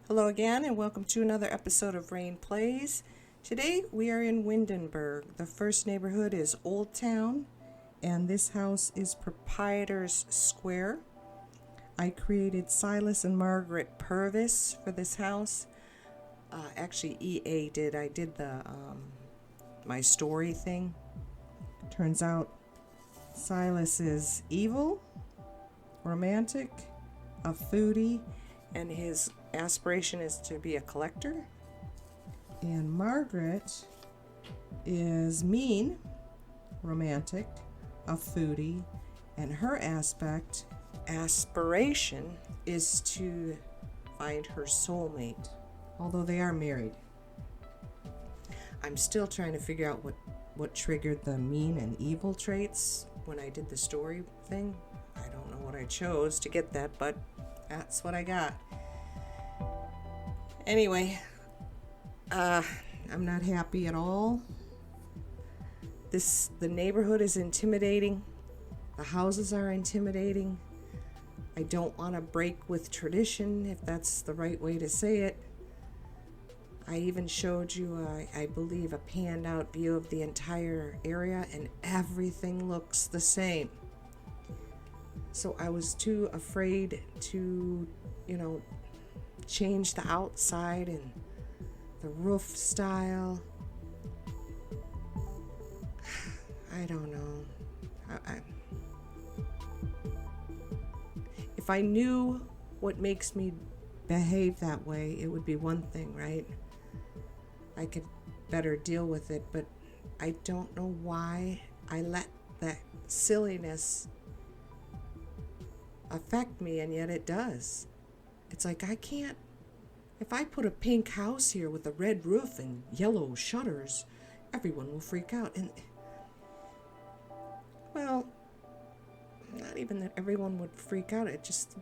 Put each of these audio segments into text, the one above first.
Hello again, and welcome to another episode of Raine Plays. Today we are in Windenburg. The first neighborhood is Old Town, and this house is Proprietor's Square. I created Silas and Margaret Purvis for this house. Actually, EA did. I did the my story thing. Turns out Silas is evil, romantic, a foodie, and his aspiration is to be a collector. And Margaret is mean, romantic, a foodie, and her aspiration is to find her soulmate, although they are married. I'm still trying to figure out what triggered the mean and evil traits when I did the story thing. I don't know what I chose to get that, but that's what I got. Anyway, I'm not happy at all. The neighborhood is intimidating. The houses are intimidating. I don't want to break with tradition, if that's the right way to say it. I even showed you, I believe, a panned out view of the entire area, and everything looks the same. So I was too afraid to, change the outside and the roof style. I don't know. If I knew what makes me behave that way, it would be one thing, right? I could better deal with it, but I don't know why I let that silliness affect me, and yet it does. It's like I can't. If I put a pink house here with a red roof and yellow shutters, everyone will freak out. And, well, not even that everyone would freak out. It just.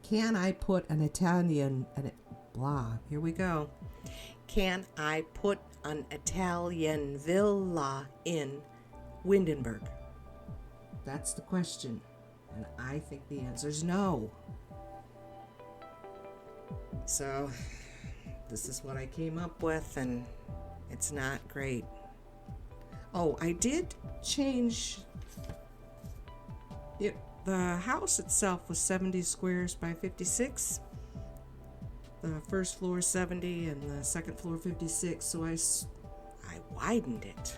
Can I put an Italian. Blah, here we go. Can I put an Italian villa in Windenburg? That's the question. And I think the answer is no. So, this is what I came up with, and it's not great. Oh, I did change it. The house itself was 70 squares by 56. The first floor 70 and the second floor 56, so I widened it.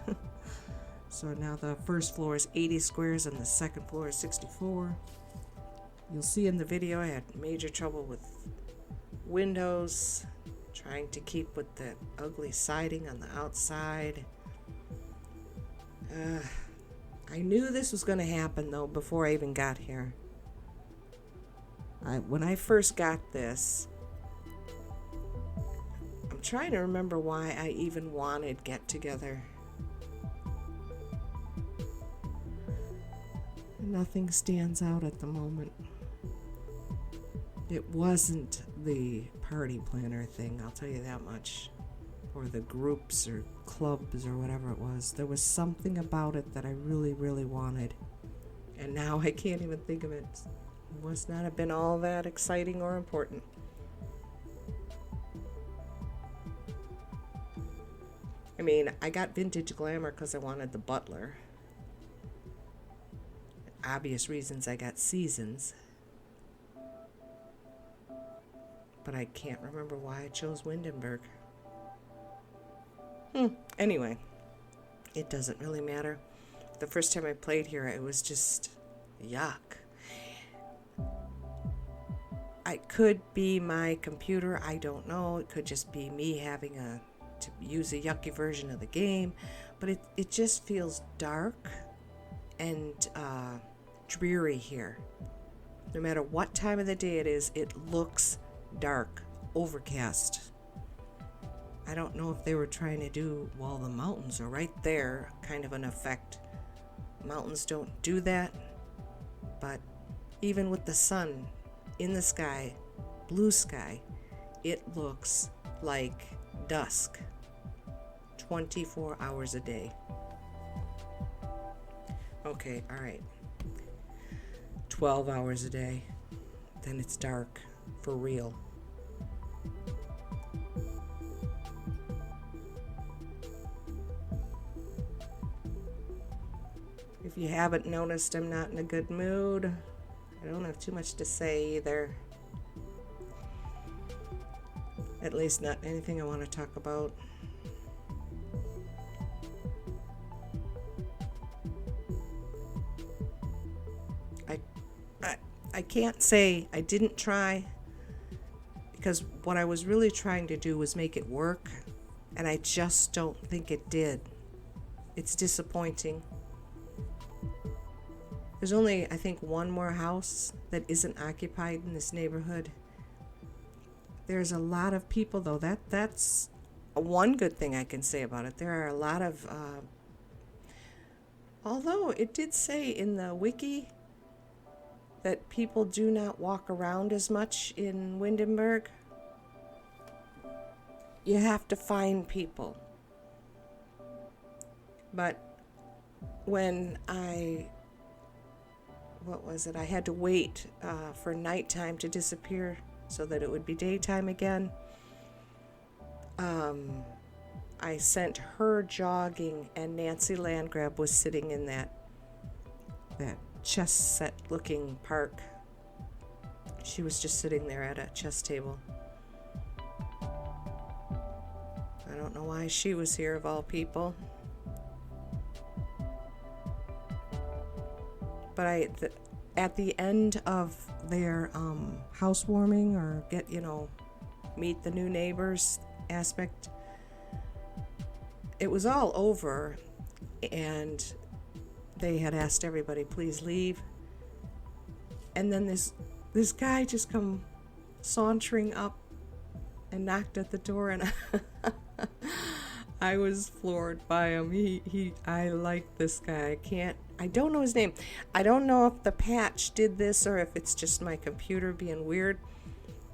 So now the first floor is 80 squares and the second floor is 64. You'll see in the video I had major trouble with windows, trying to keep with the ugly siding on the outside. I knew this was going to happen though before I even got here. When I first got this, I'm trying to remember why I even wanted Get Together. Nothing stands out at the moment. It wasn't the party planner thing, I'll tell you that much. Or the groups or clubs or whatever it was. There was something about it that I really, really wanted. And now I can't even think of it. It must not have been all that exciting or important. I mean, I got vintage glamour because I wanted the butler. Obvious reasons I got seasons. But I can't remember why I chose Windenburg. Anyway, it doesn't really matter. The first time I played here, it was just yuck. It could be my computer, I don't know. It could just be me having to use a yucky version of the game. But it just feels dark and dreary here. No matter what time of the day it is, it looks dark, overcast. I don't know if they were trying to do, well, the mountains are right there, kind of an effect. Mountains don't do that, but even with the sun in the sky, blue sky, it looks like dusk 24 hours a day. Okay, all right. 12 hours a day. Then it's dark for real. If you haven't noticed, I'm not in a good mood. I don't have too much to say either. At least not anything I want to talk about. I can't say I didn't try, because what I was really trying to do was make it work, and I just don't think it did. It's disappointing. There's only, I think, one more house that isn't occupied in this neighborhood. There's a lot of people, though. That's one good thing I can say about it. There are a lot of, although it did say in the wiki that people do not walk around as much in Windenburg. You have to find people. But when I had to wait for nighttime to disappear so that it would be daytime again. I sent her jogging, and Nancy Landgrab was sitting in that chess set looking park. She was just sitting there at a chess table. I don't know why she was here of all people. But at the end of their housewarming, or meet the new neighbors aspect, it was all over, and they had asked everybody, please leave. And then this guy just come sauntering up and knocked at the door, and I was floored by him. I like this guy. I don't know his name. I don't know if the patch did this or if it's just my computer being weird,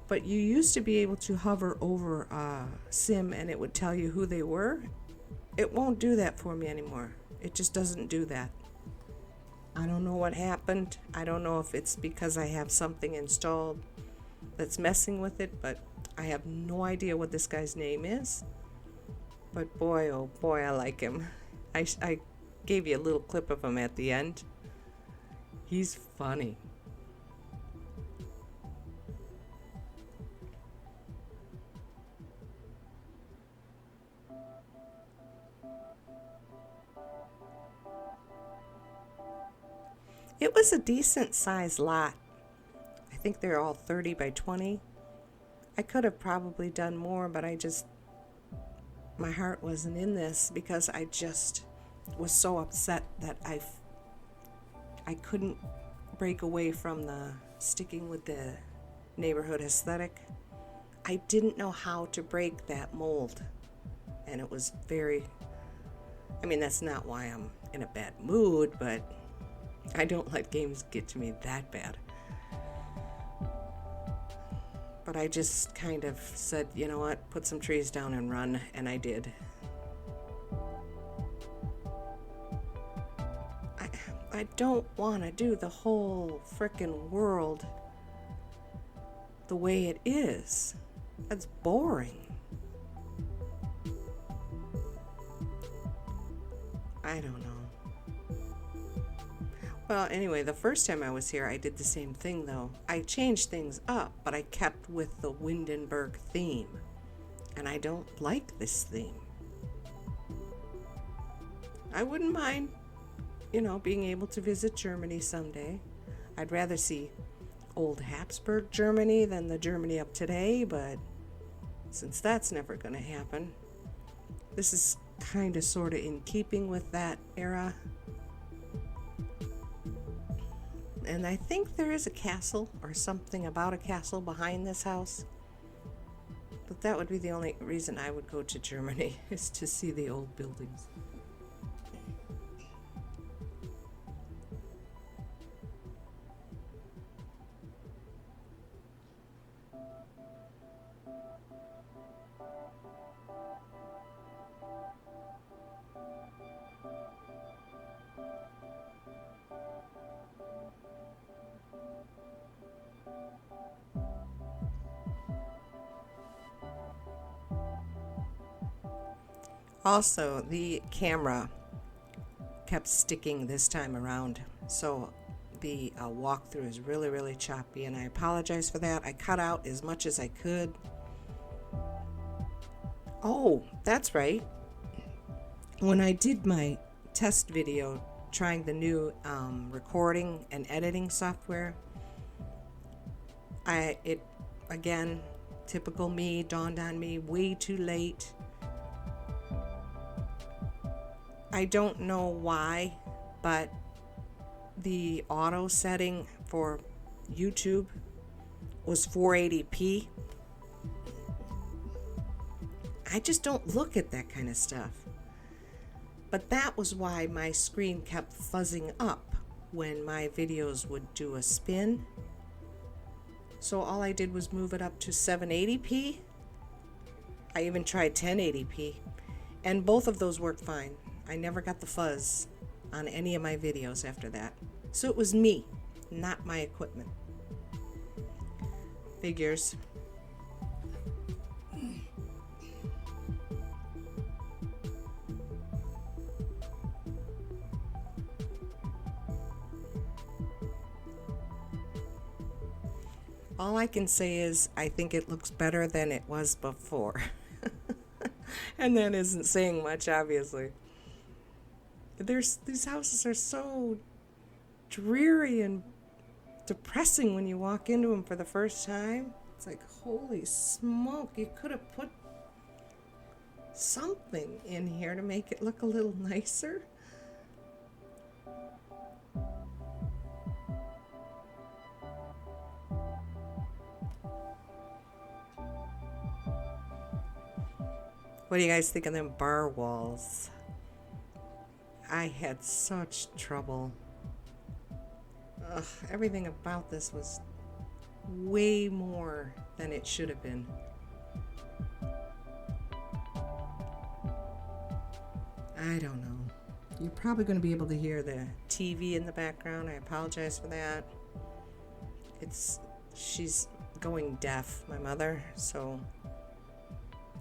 but you used to be able to hover over a sim and it would tell you who they were. It won't do that for me anymore. It just doesn't do that. I don't know what happened. I don't know if it's because I have something installed that's messing with it, but I have no idea what this guy's name is. But boy, oh boy, I like him. I gave you a little clip of him at the end. He's funny. It was a decent sized lot. I think they're all 30 by 20. I could have probably done more, but my heart wasn't in this because I just was so upset that I couldn't break away from the sticking with the neighborhood aesthetic. I didn't know how to break that mold, and it was that's not why I'm in a bad mood, but I don't let games get to me that bad. But I just kind of said, you know what, put some trees down and run, and I did. I don't want to do the whole frickin' world the way it is. That's boring. I don't know. Well, anyway, the first time I was here, I did the same thing, though. I changed things up, but I kept with the Windenburg theme. And I don't like this theme. I wouldn't mind, being able to visit Germany someday. I'd rather see old Habsburg Germany than the Germany of today, but since that's never going to happen, this is kind of sort of in keeping with that era. And I think there is a castle or something about a castle behind this house. But that would be the only reason I would go to Germany, is to see the old buildings. Also, the camera kept sticking this time around, so the walkthrough is really, really choppy, and I apologize for that. I cut out as much as I could. Oh, that's right. When I did my test video trying the new recording and editing software, it again, typical me, dawned on me way too late. I don't know why, but the auto setting for YouTube was 480p. I just don't look at that kind of stuff. But that was why my screen kept fuzzing up when my videos would do a spin. So all I did was move it up to 780p. I even tried 1080p, and both of those worked fine. I never got the fuzz on any of my videos after that. So it was me, not my equipment. Figures. All I can say is I think it looks better than it was before. And that isn't saying much, obviously. These houses are so dreary and depressing when you walk into them for the first time. It's like, holy smoke, you could have put something in here to make it look a little nicer. What do you guys think of them bar walls? I had such trouble. Everything about this was way more than it should have been. I don't know. You're probably going to be able to hear the TV in the background. I apologize for that. She's going deaf, my mother, so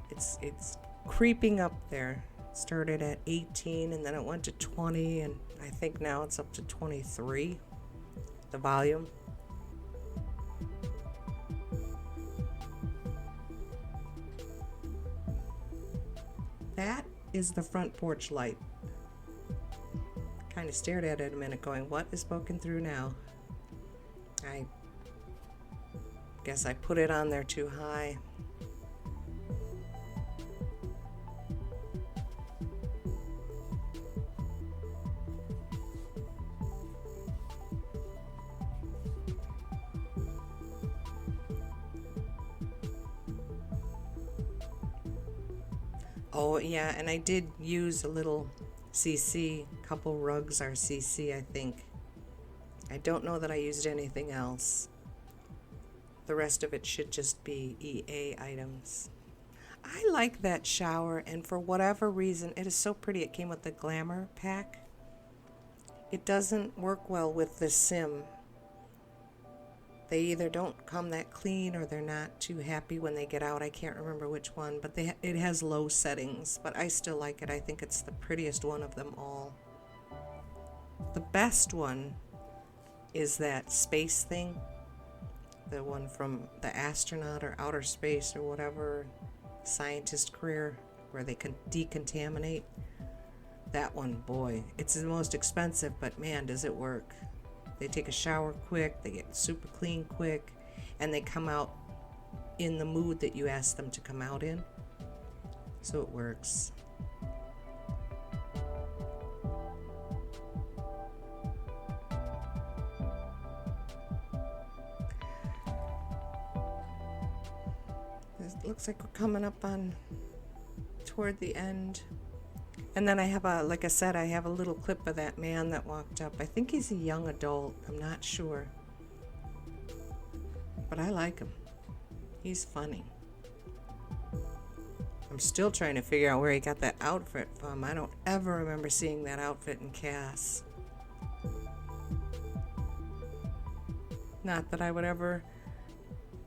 it's creeping up there. It started at 18 and then it went to 20, and I think now it's up to 23, the volume. That is the front porch light. Kind of stared at it a minute going, what is poking through now? I guess I put it on there too high. Oh yeah, and I did use a little CC, couple rugs are CC, I think. I don't know that I used anything else. The rest of it should just be EA items. I like that shower, and for whatever reason, it is so pretty. It came with the Glamour pack. It doesn't work well with the Sim. They either don't come that clean or they're not too happy when they get out. I can't remember which one, but it has low settings, but I still like it. I think it's the prettiest one of them all. The best one is that space thing, the one from the astronaut or outer space or whatever scientist career where they can decontaminate. That one, boy, it's the most expensive, but man, does it work. They take a shower quick, they get super clean quick, and they come out in the mood that you ask them to come out in. So it works. It looks like we're coming up on toward the end. And then I have like I said, I have a little clip of that man that walked up. I think he's a young adult. I'm not sure. But I like him. He's funny. I'm still trying to figure out where he got that outfit from. I don't ever remember seeing that outfit in Cass. Not that I would ever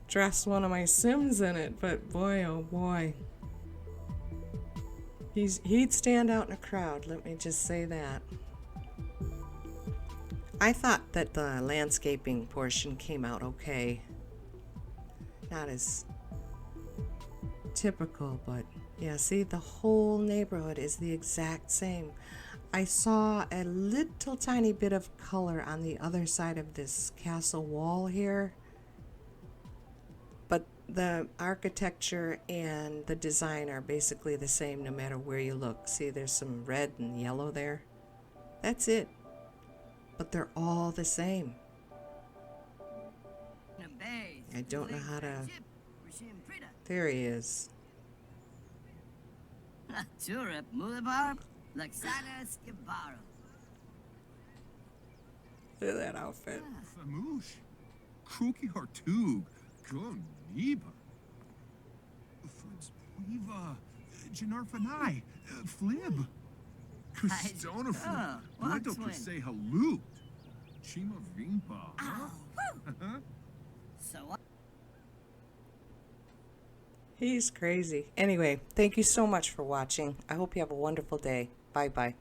dress one of my Sims in it, but boy, oh boy. He'd stand out in a crowd, let me just say that. I thought that the landscaping portion came out okay. Not as typical, but yeah, see, the whole neighborhood is the exact same. I saw a little tiny bit of color on the other side of this castle wall here, but the architecture and the design are basically the same no matter where you look. See, there's some red and yellow there. That's it. But they're all the same. I don't know how to... There he is. Look at that outfit. Famoosh. Kruki Hartug. Gun Niba. Fliva. Janarfanai. Flib. Kristonaflu. Guido per se halut. Chima Vimpa. He's crazy. Anyway, thank you so much for watching. I hope you have a wonderful day. Bye-bye.